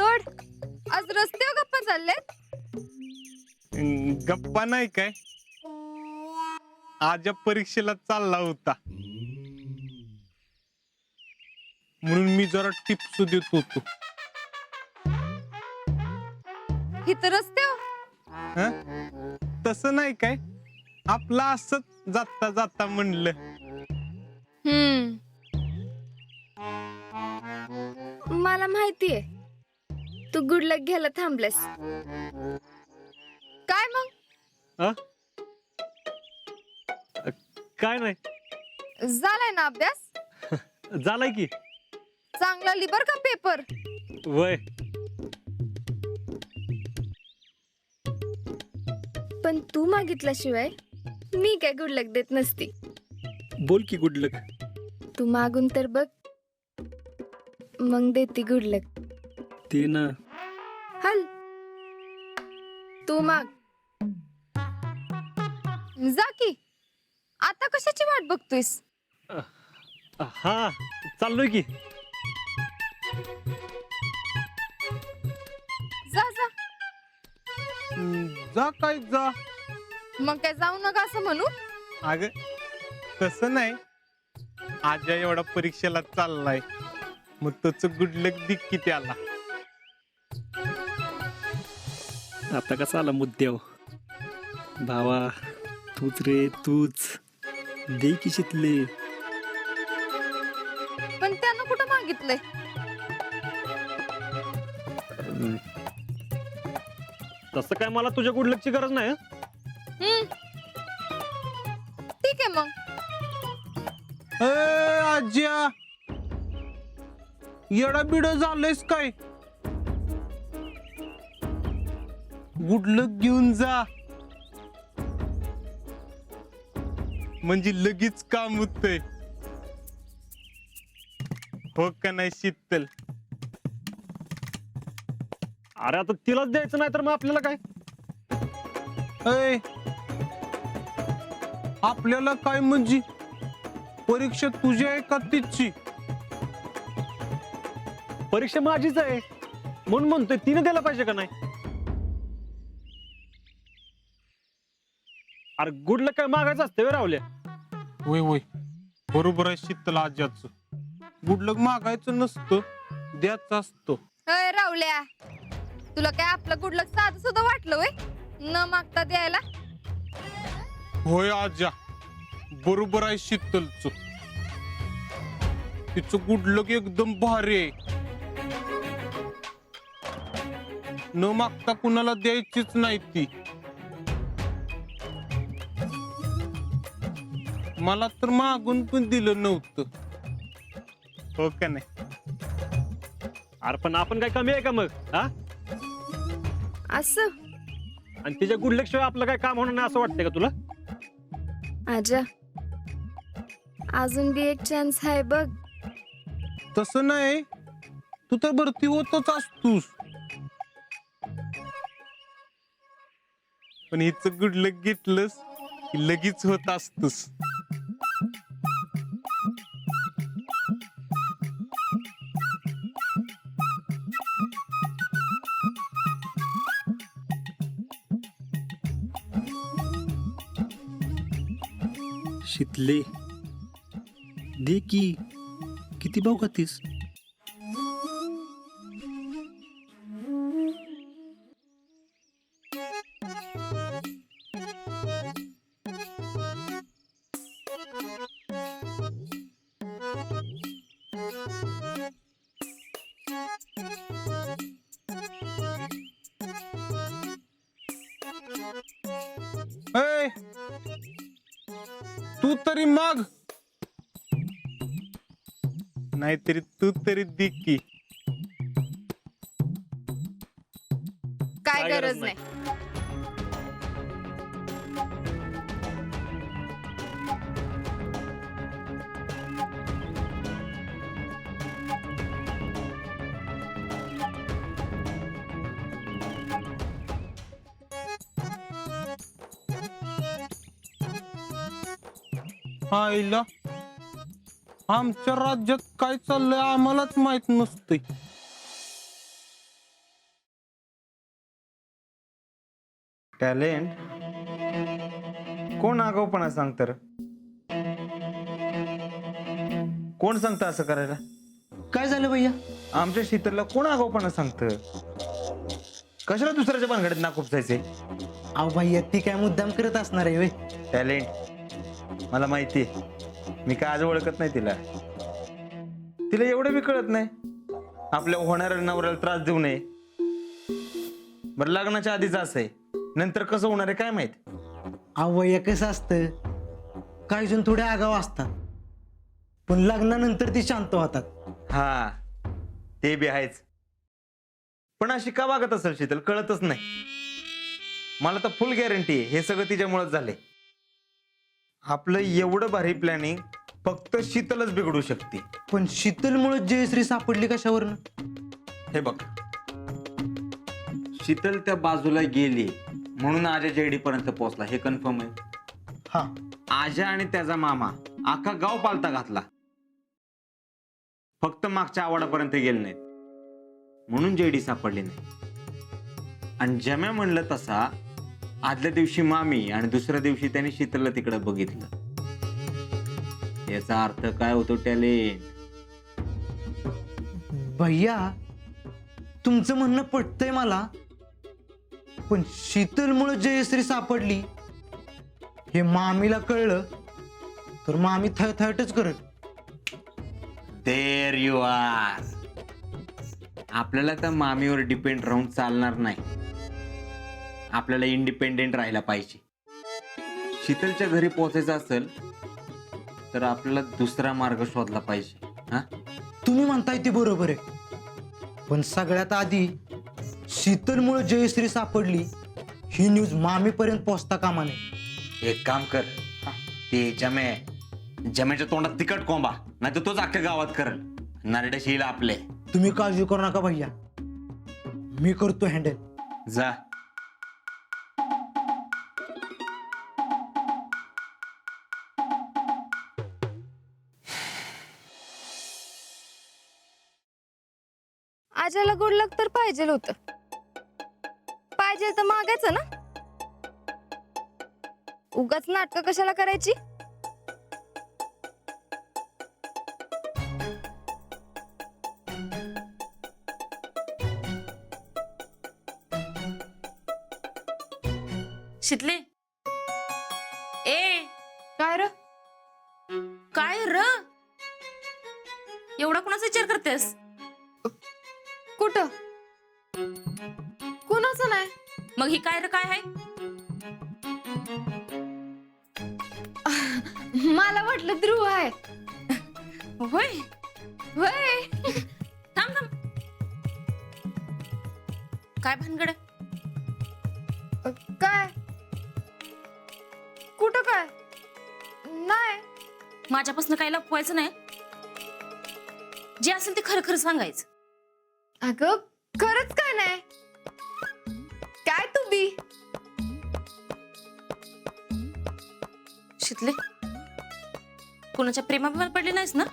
सोड. आज रस्त्यावर गप्पा चाललेत. गप्पा नाही काय, आज या परीक्षेला चालला होता म्हणून मी जरा टिप्स देत होतो. इथं रस्त्यावर हं? तसं नाही काय, आपला असंच जाता जाता म्हणलं. मला माहितीये तू गुड लक घ्यायला थांबलेस. काय मग काय नाही, झालाय ना अभ्यास? झालाय की. चांगला लिबर का पेपर? वय पण तू मागितल्याशिवाय मी काय गुड लक देत नसती. बोल की गुड लक. तू मागून तर बघ, मग देती गुड लक. ते ना, हल तू माग. जा की, आता कशाची वाट बघतोयस? हा चाललोय की. जा जा. जा काय जा. मग काय जाऊ नका असं म्हणू? अग तसं नाही, आजा एवढा परीक्षेला चाललाय, मग त्याच गुड लक दिक की त्याला. आता कसा आला मुद्द्यावर? भावा तूच रे तूच, दे की शितले. पण त्यानं कुठं मागितलंय? तसं काय मला तुझ्या गुड लकची गरज नाही. ठीक आहे मग. आज्या येडा बिड झालंयस काय? गुड लक घेऊन जा, म्हणजे लगेच काम होतंय. हो का नाही शीतल? अरे आता तिलाच द्यायचं नाही तर मग आपल्याला काय? अय, आपल्याला काय म्हणजे? परीक्षा तुझी आहे का तिची? परीक्षा माझीच आहे म्हणून म्हणतोय, तिने द्यायला पाहिजे का नाही? अरे गुड लक काय मागायचं असते वे रावल्या? होय होय, बरोबर आहे शीतल आज्याचं. गुड लक मागायचं नसतं, द्यायचं असतो. अय रावल्या, तुला काय आपलं गुड लक साधं सुद्धा वाटलं वय न मागता द्यायला? होय आज्या, बरोबर आहे शीतलचं. तिचं गुड लक एकदम भारी आहे, न मागता कुणाला द्यायचीच नाही ती. मला तर मागून पण दिलं नव्हतं. हो का नाही? अरे पण आपण काय कमी आहे का मग? हा, असं आणि तिच्या गुड लक शिवाय आपलं काय काम होणार नाही असं वाटतंय का तुला? आजा, अजून बी एक चान्स आहे बघ. तसं नाही, तू तर भरती होतच असतोस. पण हिचं गुड लक घेतलंस की लगेच होत असतोस. शितले दे की, किती भाऊ खातीस? ए, तू तरी माग, नाहीतरी तू तरी दे की. काय गरज नाही. हा आईला, आमच्या राज्यात काय चाललंय आम्हालाच माहित नसतंय. टॅलेंट कोण आगाऊपणा सांगत र? कोण सांगतं असं करायला? काय झालं भैया? आमच्या शीतलला कोण आगाऊपणा सांगतं? कशाला दुसऱ्याच्या भानगडीत नाकूप जायचे? अहो भैया ती काय मुद्दाम करत असणार आहे वे. टॅलेंट मला माहिती आहे. मी काय आज ओळखत नाही तिला. तिला एवढं बी कळत नाही आपल्या होणाऱ्या नवऱ्याला त्रास देऊ नये. बरं लग्नाच्या आधीच असं आहे, नंतर कसं होणार आहे काय माहित. अहो भैया कसं असतं, काही जण थोडे आगाव असतात पण लग्नानंतर ती शांत होतात. हा ते बी आहेच. पण अशी का वागत असेल शीतल कळतच नाही. मला तर फुल गॅरंटी आहे हे सगळं तिच्यामुळेच झाले. आपलं एवढं भारी प्लॅनिंग फक्त शीतलच बिघडू शकते. पण शीतलमुळे जयश्री सापडली कशावरनं? हे बघ, शीतल त्या बाजूला गेली म्हणून आजा जेडी पर्यंत पोहोचला हे कन्फर्म आहे. हा आजा आणि त्याचा मामा अख्खा गाव पालता घातला, फक्त मागच्या आवाडापर्यंत गेले नाहीत म्हणून जेडी सापडली नाही. आणि जम्या म्हणलं तसा आदल्या दिवशी मामी आणि दुसऱ्या दिवशी त्याने शीतलला तिकडे बघितलं. याचा अर्थ काय होतो टॅलेंट? भैया तुमचं म्हणणं पटतंय मला, पण शीतलमुळे जयश्री सापडली हे मामीला कळलं तर मामी थळथळटच करत. There you are. आपल्याला तर मामीवर डिपेंड राहून चालणार नाही. आपल्याला इंडिपेंडेंट राहायला पाहिजे. शीतलच्या घरी पोहोचायचं असेल तर आपल्याला दुसरा मार्ग शोधला पाहिजे. हा तुम्ही म्हणताय ते बरोबर आहे, पण सगळ्यात आधी शीतलमुळे जयश्री सापडली ही न्यूज मामीपर्यंत पोहोचता कामा नये. एक काम कर, ते जम्याच्या तोंडात तिकट कोंबा नाही तर तोच अख्ख्या गावात करल. नरड्याशी येईल आपले. तुम्ही काळजी करू नका भैया, मी करतो हँडल. जा. आजाला गुड लक तर पाहिजे होतं. पाहिजे तर मागायचं ना. उगाच नाटकं कशाला करायची? शितले ए काय र? काय र एवढा कोणाचा विचार करतेस? कुठं? कुणाचं नाही. मग ही काय र काय आहे? मला वाटलं ध्रुव आहे. होय होय. थांब थांब. काय भानगड आहे? काय? कुठं काय? नाही. माझ्यापासून काय लपवायचं नाही. जे असेल ते खरं खरं सांगायचं. अगं खरंच काय नाही. काय तू बी? शितले कोणाच्या प्रेमात पडली नाहीस ना?